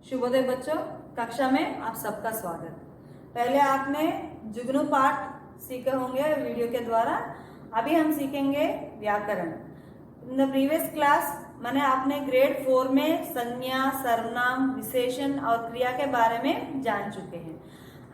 शुभोदय बच्चों, कक्षा में आप सबका स्वागत। पहले आपने जुगनू पाठ सीखे होंगे वीडियो के द्वारा। अभी हम सीखेंगे व्याकरण। इन द प्रीवियस क्लास मैंने आपने ग्रेड 4 में संज्ञा, सर्वनाम, विशेषण और क्रिया के बारे में जान चुके हैं।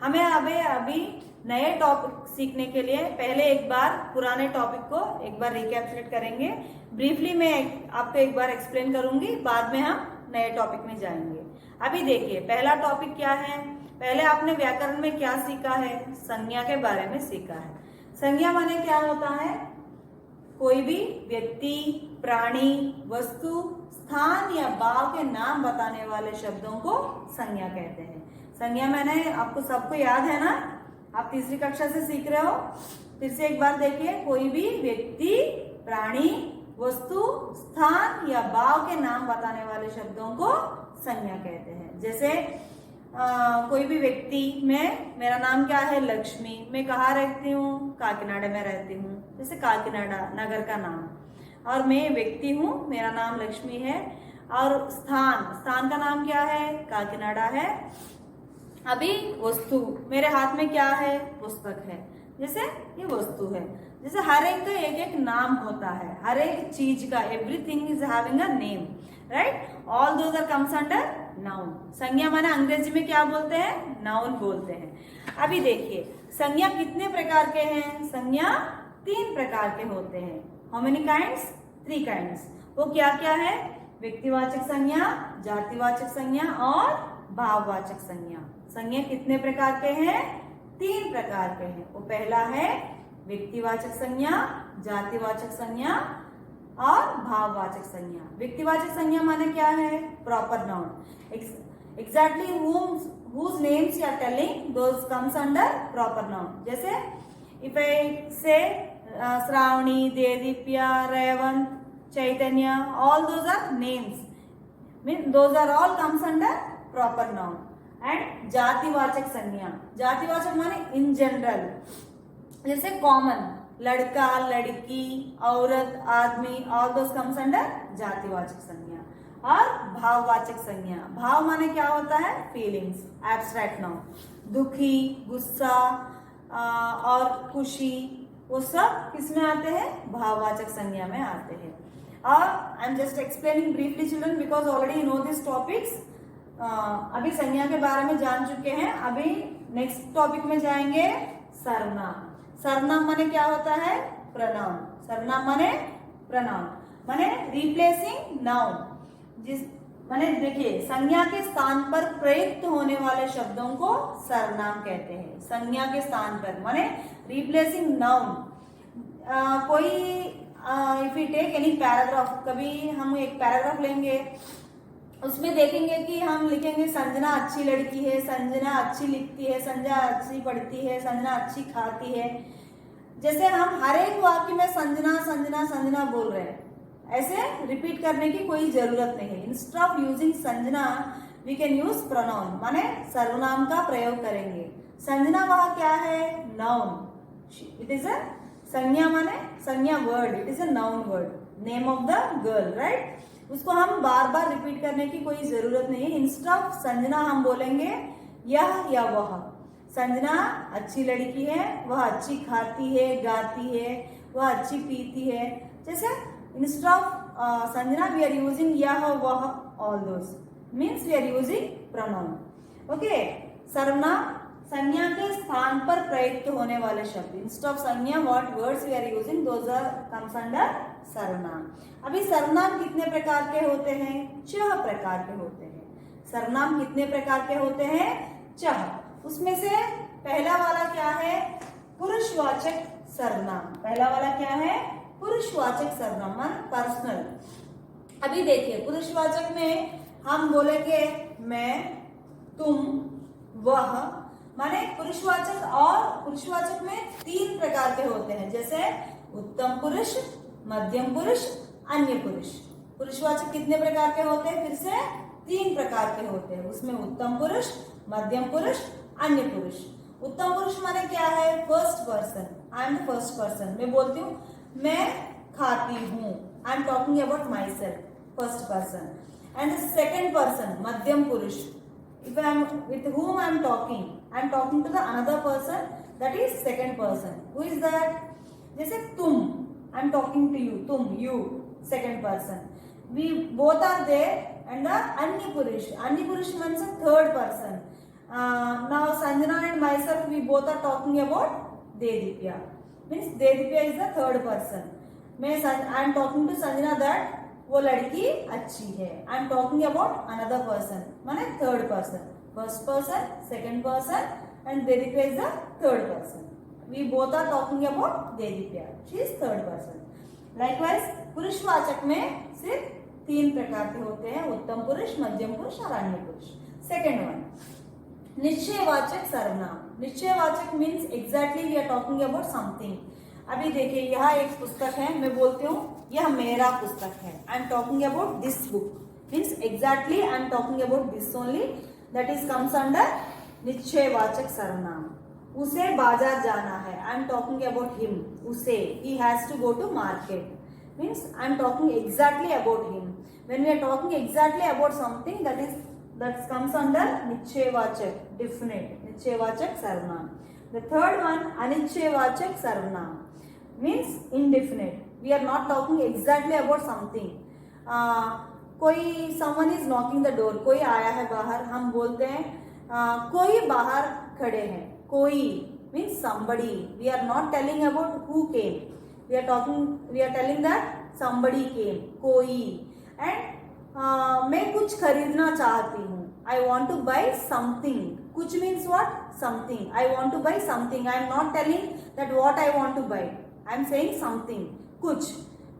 हमें अभी नए टॉपिक सीखने के लिए पहले एक बार पुराने टॉपिक को एक बार रिकैप्चुलेट करेंगे। ब्रीफली मैं आपको एक बार एक्सप्लेन करूंगी, बाद में हम नए टॉपिक में जाएंगे। अभी देखिए, पहला टॉपिक क्या है। पहले आपने व्याकरण में क्या सीखा है? संज्ञा के बारे में सीखा है। संज्ञा माने क्या होता है? कोई भी व्यक्ति, प्राणी, वस्तु, स्थान या भाव के नाम बताने वाले शब्दों को संज्ञा कहते हैं। संज्ञा मैंने आपको सबको याद है ना? आप तीसरी कक्षा से सीख रहे हो। फिर से एक बार देखिए, कोई भी व्यक्ति, प्राणी, वस्तु, स्थान या भाव के नाम बताने वाले शब्दों को संज्ञा कहते हैं। जैसे कोई भी व्यक्ति, मेरा नाम क्या है? लक्ष्मी। मैं कहाँ रहती हूँ? काकीनाडा में रहती हूँ। जैसे काकीनाडा नगर का नाम। और मैं व्यक्ति हूँ, मेरा नाम लक्ष्मी है। और स्थान का नाम क्या है? काकीनाडा है। अभी वस्तु, मेरे हाथ में क्या है? पुस्तक है। जैसे ये वस्तु है। जैसे हर एक का एक एक नाम होता है, हर एक चीज का, everything is having a name, right? All those are comes under noun. संज्ञा माने अंग्रेजी में क्या बोलते हैं? नाउन बोलते हैं। अभी देखिए, संज्ञा कितने प्रकार के हैं? संज्ञा 3 प्रकार के होते हैं। How many kinds? 3 काइंड्स। वो क्या क्या है? व्यक्तिवाचक संज्ञा, जातिवाचक संज्ञा और भाववाचक संज्ञा। संज्ञा कितने प्रकार के हैं? 3 प्रकार के हैं। वो पहला है व्यक्तिवाचक संज्ञा, जातिवाचक संज्ञा और भाववाचक संज्ञा। व्यक्तिवाचक संज्ञा माने क्या है? Proper noun. Exactly whose names you are telling, those comes under proper noun. जैसे if I say Shravani, Dedeepya, Revanth, Chaitanya, all those are names. Mean those are all comes under proper noun. And जातिवाचक संज्ञा, जातिवाचक माने इन जनरल। जैसे common, लड़का, लड़की, औरत, आदमी, all those comes under जातिवाचक संज्ञा। और भाववाचक संज्ञा, भाव माने क्या होता है? Feelings, abstract noun. दुखी, गुस्सा और खुशी, वो सब किसमें आते हैं? भाववाचक संज्ञा में आते हैं। और I am just explaining briefly children because already you know this topics. अभी संज्ञा के बारे में जान चुके हैं। अभी नेक्स्ट टॉपिक में जाएंगे सर्वनाम। सर्वनाम माने क्या होता है? प्रनाउन। सर्वनाम माने प्रनाउन, माने रिप्लेसिंग नाउन। माने देखिए, संज्ञा के स्थान पर प्रयुक्त होने वाले शब्दों को सर्वनाम कहते हैं। संज्ञा के स्थान पर माने रिप्लेसिंग नाउन। कोई if you take any paragraph, कभी हम एक पैराग्राफ लेंगे, उसमें देखेंगे कि हम लिखेंगे संजना अच्छी लड़की है, संजना अच्छी लिखती है, संजना अच्छी पढ़ती है, संजना अच्छी खाती है। जैसे हम हर एक वाक्य में संजना संजना संजना बोल रहे हैं, ऐसे रिपीट करने की कोई जरूरत नहीं है। Instead of using Sanjana we can use pronoun, माने सर्वनाम का प्रयोग करेंगे। संजना वह क्या है? नाउन। इट इज अ संज्ञा, माने संज्ञा word, it is a noun word, name of the girl, right? उसको हम बार बार रिपीट करने की कोई जरूरत नहीं है। इंस्टेड ऑफ संजना हम बोलेंगे यह या वह। संजना अच्छी लड़की है, वह अच्छी खाती है, गाती है, वह अच्छी पीती है। जैसे instead of Sanjana we are using यह, वह, all those means we are using pronoun. Okay. सर्वनाम, संज्ञा के स्थान पर प्रयुक्त होने वाले शब्द। इंस्टेड ऑफ संज्ञा what words we are using, those are comes under सर्वनाम। अभी सर्वनाम कितने प्रकार के होते हैं? 6 प्रकार के होते हैं। सर्वनाम कितने प्रकार के होते हैं? 6। उसमें से पहला वाला क्या है? पुरुषवाचक सर्वनाम। पहला वाला क्या है? पुरुषवाचक सर्वनाम, मान पर्सनल। अभी देखिए, पुरुषवाचक में हम बोलेंगे मैं, तुम, वह, माने पुरुषवाचक। और पुरुषवाचक में 3 प्रकार के होते हैं, जैसे उत्तम पुरुष, मध्यम पुरुष, अन्य पुरुष। पुरुषवाचक कितने प्रकार के होते हैं? फिर से 3 प्रकार के होते हैं। उसमें उत्तम पुरुष, मध्यम पुरुष, अन्य पुरुष। उत्तम पुरुष माने क्या है? First person, I am the first person. मैं बोलती हूँ मैं खाती हूँ, आई am talking about my self, first person. And second person, मध्यम पुरुष, if I am with whom I am talking to the another person, that is second person. Who is that? जैसे तुम, I am talking to you, तुम, you, second person. We both are there, and the Anni Purush means a third person. Now Sanjana and myself, we both are talking about Dedipya. Means Dedipya is the third person. I am talking to Sanjana that वो लड़की अच्छी है. I am talking about another person, माने third person. First person, second person, and Dedipya is the third person. We both are talking about Dedipya. She is third person. Likewise, पुरुषवाचक में सिर्फ 3 प्रकार के होते हैं, उत्तम पुरुष, मध्यम पुरुष और अन्य पुरुष. Second one, निश्चयवाचक सर्वनाम. निश्चयवाचक means exactly we are talking about something. अभी देखिए, यहाँ एक पुस्तक है, मैं बोलती हूँ यह मेरा पुस्तक है. I am talking about this book, means exactly I am talking about this only, that is comes under निश्चयवाचक सर्वनाम. उसे बाजार जाना है, I am talking about him. उसे, he has to go to market, means I am talking exactly about him. When we are talking exactly about something, that comes under निश्चयवाचक, definite, निश्चयवाचक सर्वनाम. The third one, अनिश्चयवाचक सर्वनाम, means indefinite. We are not talking exactly about something. कोई someone is knocking the door, कोई आया है बाहर, हम बोलते हैं कोई बाहर खड़े हैं. कोई means somebody. We are not telling about who came. We are telling that somebody came. कोई. And मैं कुछ खरीदना चाहती हूँ. I want to buy something. कुछ means what? Something. I want to buy something. I am not telling that what I want to buy. I am saying something. कुछ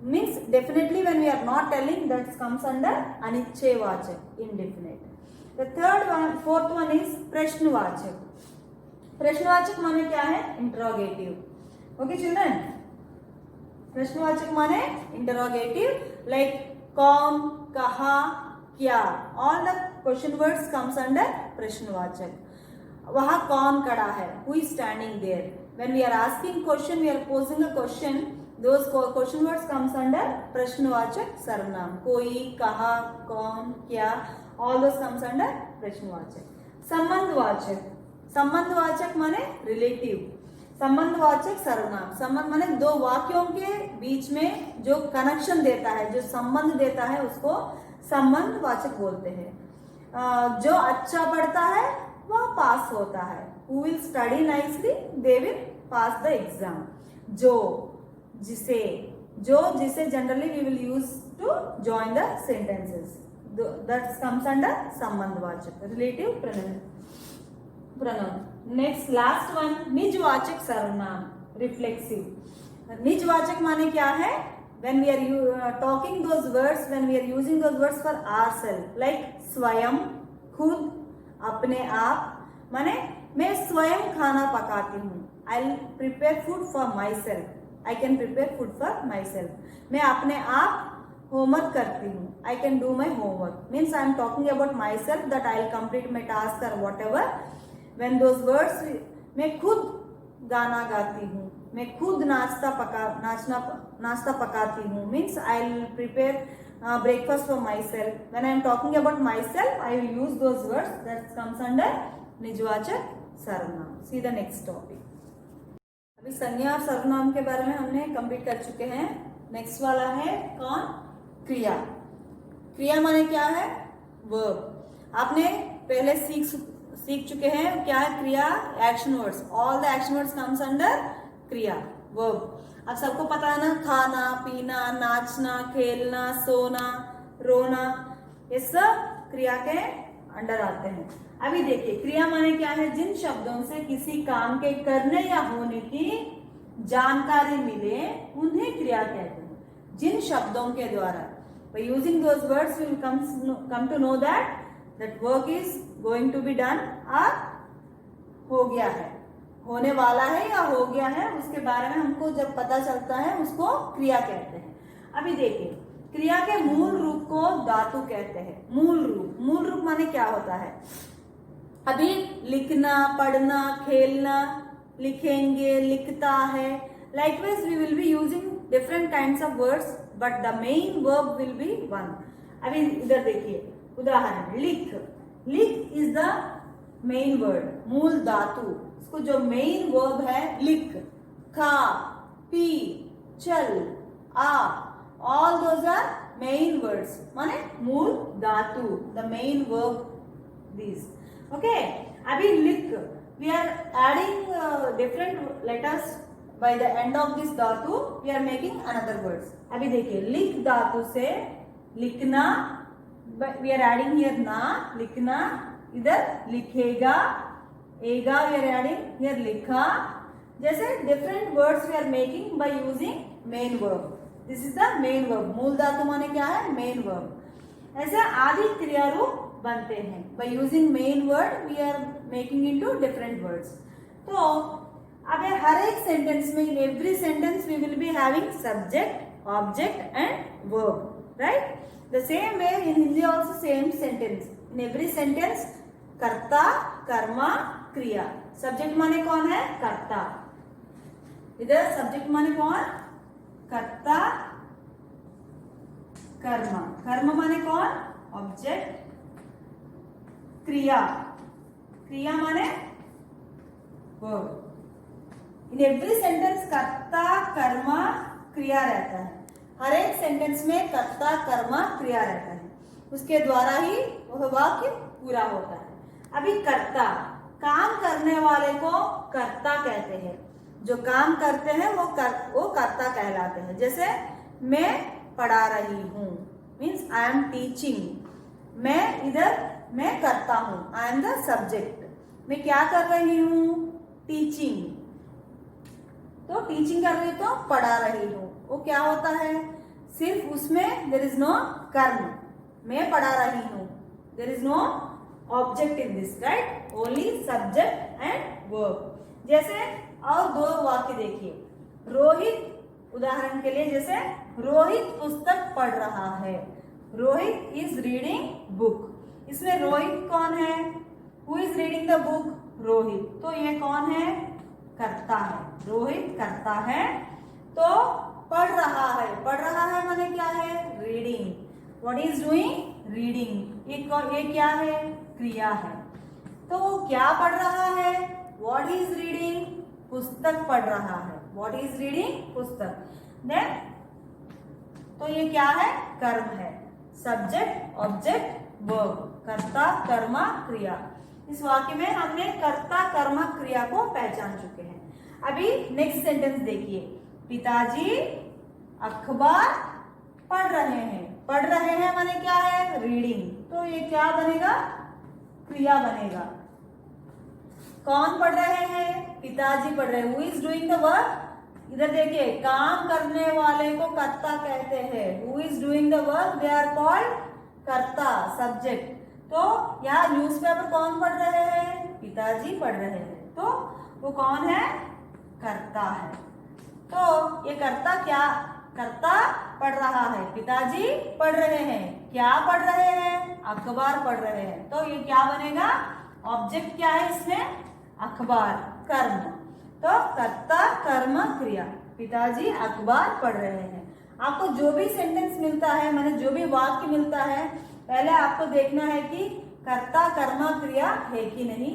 means definitely when we are not telling, that comes under अनिश्चयवाचक, indefinite. The fourth one is प्रश्नवाचक. प्रश्नवाचक माने क्या है? Interrogative. Okay children? प्रश्नवाचक माने interrogative, like कौन, कहा, क्या. All the question words comes under प्रश्नवाचक. वहाँ कौन खड़ा है? Who is standing there? When we are asking question, we are posing a question. Those question words comes under प्रश्नवाचक सर्वनाम. कोई, कहा, कौन, क्या, all those comes under प्रश्नवाचक. संबंधवाचक. संबंधवाचक माने रिलेटिव. संबंधवाचक सर्वनाम. संबंध माने दो वाक्यों के बीच में जो कनेक्शन देता है, जो संबंध देता है, उसको संबंधवाचक बोलते हैं. जो अच्छा पढ़ता है वह पास होता है. Who will study nicely, they will pass the exam. जिसे generally we will use to join the sentences. That comes under संबंधवाचक, relative pronoun. Next, last one, निजवाचक सर्वनाम, reflexive. निजवाचक माने क्या है? When we are talking those words, when we are using those words for ourselves, like स्वयं, खुद, अपने आप, माने मैं स्वयं खाना पकाती हूँ. I'll prepare food for myself. I can prepare food for myself. मैं अपने आप होमवर्क करती हूँ. I can do my homework. Means I am talking about myself, that I'll complete my task or whatever. When those words, मैं खुद गाना गाती हूँ, मैं खुद नाश्ता पकाती हूँ. Means I'll prepare breakfast for myself. When I am talking about myself, I will use those words. That comes under निजवाचक सर्वनाम. See the next topic. अभी संज्ञा और सर्वनाम के बारे में हमने कंप्लीट कर चुके हैं. नेक्स्ट वाला है कौन? क्रिया. क्रिया माने क्या है? वर्ब. आपने पहले सीख चुके हैं क्या है क्रिया? Action words. All the action words comes under क्रिया, वर्ब. अब सबको पता है ना, खाना, पीना, नाचना, खेलना, सोना, रोना, ये सब क्रिया के अंडर आते हैं. अभी देखिए, क्रिया माने क्या है? जिन शब्दों से किसी काम के करने या होने की जानकारी मिले उन्हें क्रिया कहते हैं. जिन शब्दों के द्वारा, by using those words we will come to know that work is going to be done, or हो गया है, होने वाला है या हो गया है, उसके बारे में हमको जब पता चलता है उसको क्रिया कहते हैं. अभी देखिए, क्रिया के मूल रूप को धातु कहते हैं. मूल रूप माने क्या होता है? अभी लिखना, पढ़ना, खेलना, लिखेंगे, लिखता है. Likewise we will be using different kinds of words, but the main verb will be one. अभी इधर देखिए, उदाहरण लिख. लिख इज द मेन वर्ड, मूल धातु। इसको जो मेन वर्ब है लिख, खा, पी, चल, आ, all those are main words, माने मूल धातु, the main verb these. Okay, अभी लिख, we are adding different letters by the end of this धातु, we are making another words. अभी देखिए, लिख धातु से लिखना, we are adding here ना, लिखना, इधर लिखेगा, एगा we are adding here लिखा, जैसे different words we are making by using main verb. This is the main verb. मूल धातु माने क्या है? main verb. ऐसे आदि क्रिया रूप बनते हैं. By using main word we are making into different words. तो अब हर एक सेंटेंस में, in every sentence we will be having subject, object and verb, right? The same way in Hindi also same sentence. In every sentence कर्ता, कर्मा, क्रिया. Subject माने कौन है? कर्ता. इधर सब्जेक्ट माने कौन? कर्ता, कर्मा. कर्म माने कौन? ऑब्जेक्ट. क्रिया, क्रिया माने वर्ब. इन एवरी सेंटेंस कर्ता, कर्मा, क्रिया रहता है. हर एक सेंटेंस में कर्ता, कर्मा, क्रिया रहता है. उसके द्वारा ही वह वाक्य पूरा होता है. अभी कर्ता, काम करने वाले को कर्ता कहते हैं. जो काम करते हैं वो कर्ता कहलाते हैं. जैसे मैं पढ़ा रही हूँ, मीन्स आई एम टीचिंग. मैं इधर मैं करता हूँ, आई एम द सब्जेक्ट. मैं क्या कर रही हूँ? टीचिंग. तो टीचिंग कर रही तो पढ़ा रही हूँ, वो क्या होता है? सिर्फ उसमें देयर इज नो कर्म. मैं पढ़ा रही हूँ, there is no object in this, right? Only subject and verb. जैसे और दो वाक्य देखिए. रोहित, उदाहरण के लिए जैसे रोहित पुस्तक पढ़ रहा है. Rohit is reading book. इसमें रोहित कौन है? Who is reading the book? Rohit. तो ये कौन है? करता है. रोहित करता है. तो पढ़ रहा है, पढ़ रहा है माने क्या है? Reading. What is doing? Reading. ये क्या है? क्रिया है. तो वो क्या पढ़ रहा है? What is reading? पुस्तक पढ़ रहा है. What is reading? पुस्तक. देन तो ये क्या है? कर्म है. Subject, object, verb. कर्ता, कर्मा, क्रिया. इस वाक्य में हमने कर्ता, कर्मा, क्रिया को पहचान चुके हैं. अभी नेक्स्ट सेंटेंस देखिए. पिताजी अखबार पढ़ रहे हैं. पढ़ रहे हैं माने क्या है? रीडिंग. तो ये क्या बनेगा? क्रिया बनेगा. कौन पढ़ रहे हैं? पिताजी पढ़ रहे हैं. Who is doing the work? इधर देखिए, काम करने वाले को कर्ता कहते हैं. Who is doing the work? They are called कर्ता, सब्जेक्ट. तो यहाँ न्यूज़पेपर कौन पढ़ रहे हैं? पिताजी पढ़ रहे हैं. तो वो कौन है? कर्ता है. तो ये कर्ता क्या? कर्ता पढ़ रहा है. पिताजी पढ़ रहे हैं. क्या पढ़ रहे हैं? अखबार पढ़ रहे हैं. तो ये क्या बनेगा? ऑब्जेक्ट क्या है इसमें? अखबार. कर्म. तो कर्ता, कर्म, क्रिया. पिताजी अखबार पढ़ रहे हैं. आपको जो भी सेंटेंस मिलता है, माने जो भी वाक्य मिलता है, पहले आपको देखना है कि कर्ता, कर्म, क्रिया है कि नहीं.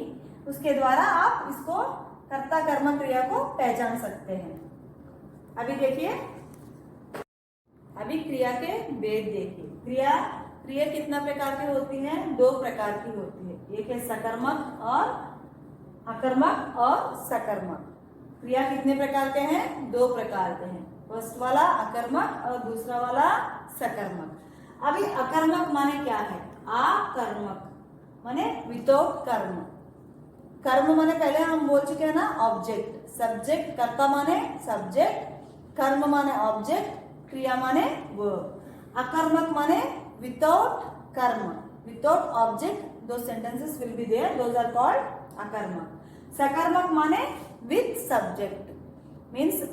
उसके द्वारा आप इसको कर्ता, कर्म, क्रिया को पहचान सकते हैं. अभी देखिए, अभी क्रिया के भेद देखिए. क्रिया कितना प्रकार की होती है? दो प्रकार की होती है. एक है सकर्मक और अकर्मक और सकर्मक. क्रिया कितने प्रकार के हैं? दो प्रकार के हैं. फर्स्ट वाला अकर्मक और दूसरा वाला सकर्मक. अभी अकर्मक माने क्या है? अकर्मक माने विदाउट कर्म. कर्म माने पहले हम बोल चुके हैं ना, ऑब्जेक्ट. सब्जेक्ट, कर्ता माने सब्जेक्ट, कर्म माने ऑब्जेक्ट, क्रिया माने वर्ब. अकर्मक माने विदाउट कर्म, विदाउट ऑब्जेक्ट. दो sentences will be there, those are called अकर्मक. सकर्मक माने with subject, means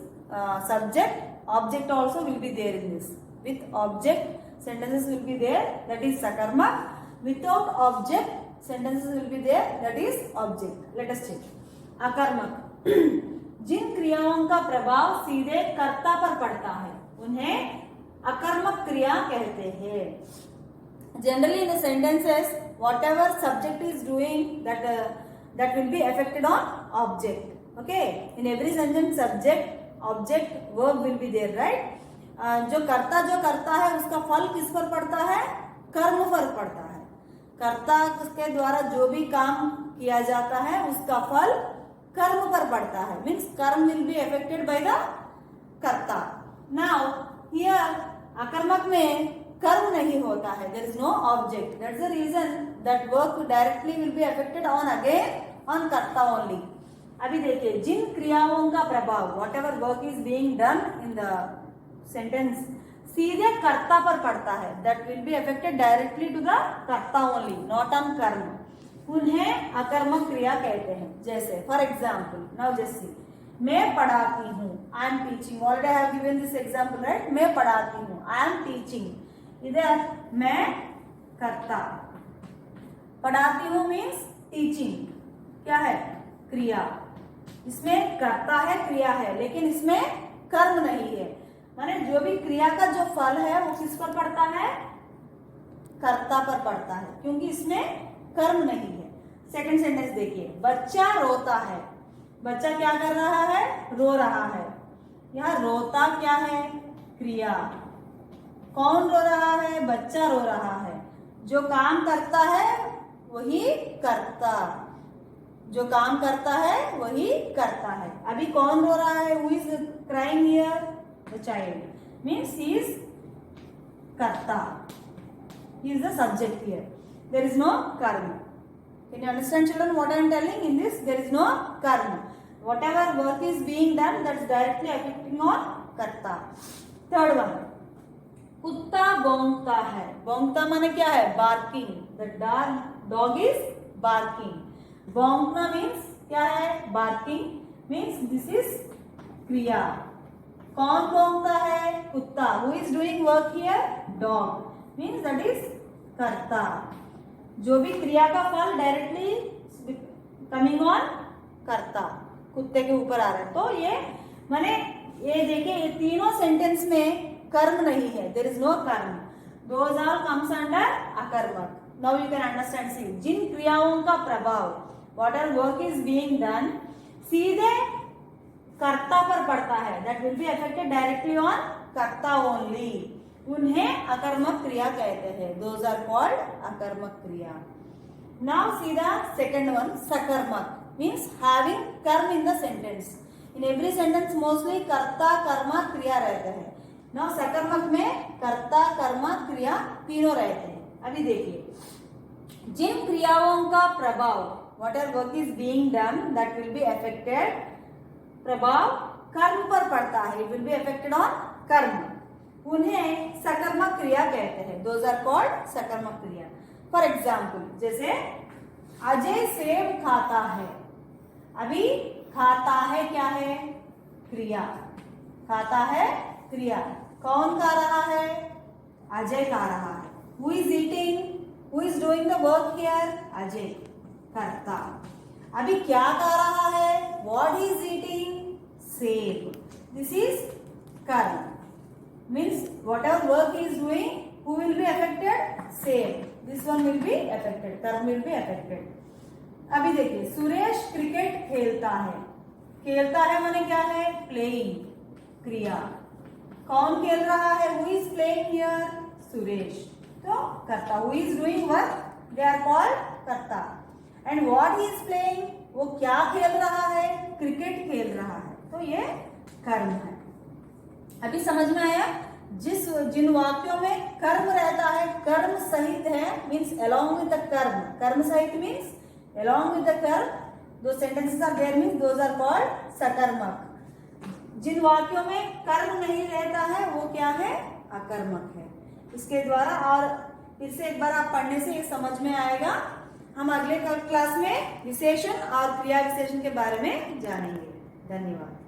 subject, object also will be there in this. With object sentences will be there, that is sakarmak. Without object sentences will be there, that is object. Let us check. अकर्मक. जिन क्रियाओं का प्रभाव सीधे कर्ता पर पड़ता है उन्हें अकर्मक क्रिया कहते हैं. Generally in the sentences whatever subject is doing, that will be affected on object. Okay, in every sentence subject, object, verb will be there, right? जो करता है उसका फल किस पर पड़ता है? कर्म पर पड़ता है। कर्ता के द्वारा जो भी काम किया जाता है उसका फल कर्म पर पड़ता है, मीन्स कर्म will be affected by the कर्ता। नाउ हियर अकर्मक में कर्म नहीं होता है, there is no object, that's the reason that work directly will be affected on again on कर्ता ओनली। अभी देखिए, जिन क्रियाओं का प्रभाव, whatever work is being done in the sentence, सीधे कर्ता पर पड़ता है, that will be affected directly to the कर्ता ओनली, नॉट ऑन कर्म, उन्हें अकर्मक क्रिया कहते हैं। जैसे for example, now just see, मैं पढ़ाती हूँ, I am teaching, already I have given this example, right? मैं पढ़ाती हूँ, आई एम टीचिंग, इधर मैं कर्ता, पढ़ाती हूँ मीन्स टीचिंग, क्या है? क्रिया। इसमें कर्ता है, क्रिया है, लेकिन इसमें कर्म नहीं है, माने जो भी क्रिया का जो फल है वो किस पर पड़ता है? कर्ता पर पड़ता है, क्योंकि इसमें कर्म नहीं है। सेकंड सेंटेंस देखिए, बच्चा रोता है, बच्चा क्या कर रहा है? रो रहा है। यहाँ रोता क्या है? क्रिया। कौन रो रहा है? बच्चा रो रहा है। जो काम करता है वही कर्ता, जो काम करता है वही करता है। अभी कौन रो रहा है? Who is crying here? The child, means he is कर्ता, he is the subject here. There is no karma. Can you understand, children, what I am telling? In this there is no karma. Whatever work is being done, that's directly affecting on karta. Third one, कुत्ता भौंकता है। भौंकता माने क्या है? barking. The dog is barking. भौंकना means क्या है? barking means this is क्रिया। कौन भौंकता है? कुत्ता। Who is doing work here? Dog. Means that is कर्ता। जो भी क्रिया का फल डायरेक्टली कमिंग ऑन कर्ता, कुत्ते के ऊपर आ रहा है। तो ये माने ये देखिए, ये तीनों सेंटेंस में कर्म नहीं है, देयर इज नो कर्म, दोज ऑल कम्स अंडर अकर्मक। Now you can understand, see, जिन क्रियाओं का प्रभाव, what are work is being done, सीधे कर्ता पर पड़ता है, that will be affected directly on कर्ता ओनली, उन्हें अकर्मक क्रिया कहते हैं। दोज आर कॉल्ड अकर्मक क्रिया। Now see the second one, सकर्मक, मीन्स हैविंग कर्म इन the sentence. In every sentence mostly कर्ता, कर्मा, क्रिया रहते हैं। नाउ सकर्मक में कर्ता, कर्मा, क्रिया तीनों रहते हैं। अभी देखिए, जिन क्रियाओं का प्रभाव, what ever work is being done, that will be affected, प्रभाव कर्म पर पड़ता है, it will be affected on कर्म, उन्हें सकर्मक क्रिया कहते हैं। दोज आर कॉल्ड सकर्मक क्रिया। फॉर एग्जाम्पल, जैसे अजय सेब खाता है। अभी खाता है क्या है? क्रिया। खाता है क्रिया। कौन खा रहा है? अजय खा रहा है। Who is eating? Who is doing the work here? Ajay, कर्ता। अभी क्या खा रहा है? What is eating? सेब। दिस इज कर्म, means whatever work he is doing, who will be affected? Same. This one will be affected, कर्म will be affected. अभी देखिए, सुरेश क्रिकेट खेलता है। खेलता है माने क्या है? प्लेइंग, क्रिया। कौन खेल रहा है? Who is playing here? Suresh, तो कर्ता। Who is doing work? They are called कर्ता। And what he is playing? वो क्या खेल रहा है? क्रिकेट खेल रहा है, तो ये कर्म है। अभी समझ में आया? जिन वाक्यों में कर्म रहता है, कर्म सहित है, मीन्स अलोंग विद द कर्म, कर्म सहित मीन्स अलोंग विद द कर्म, दो sentences are there, means those are called सकर्मक। जिन वाक्यों में कर्म नहीं रहता है वो क्या है? अकर्मक है। इसके द्वारा, और फिर से एक बार आप पढ़ने से ये समझ में आएगा। हम अगले क्लास में विशेषण और क्रिया विशेषण के बारे में जानेंगे। धन्यवाद।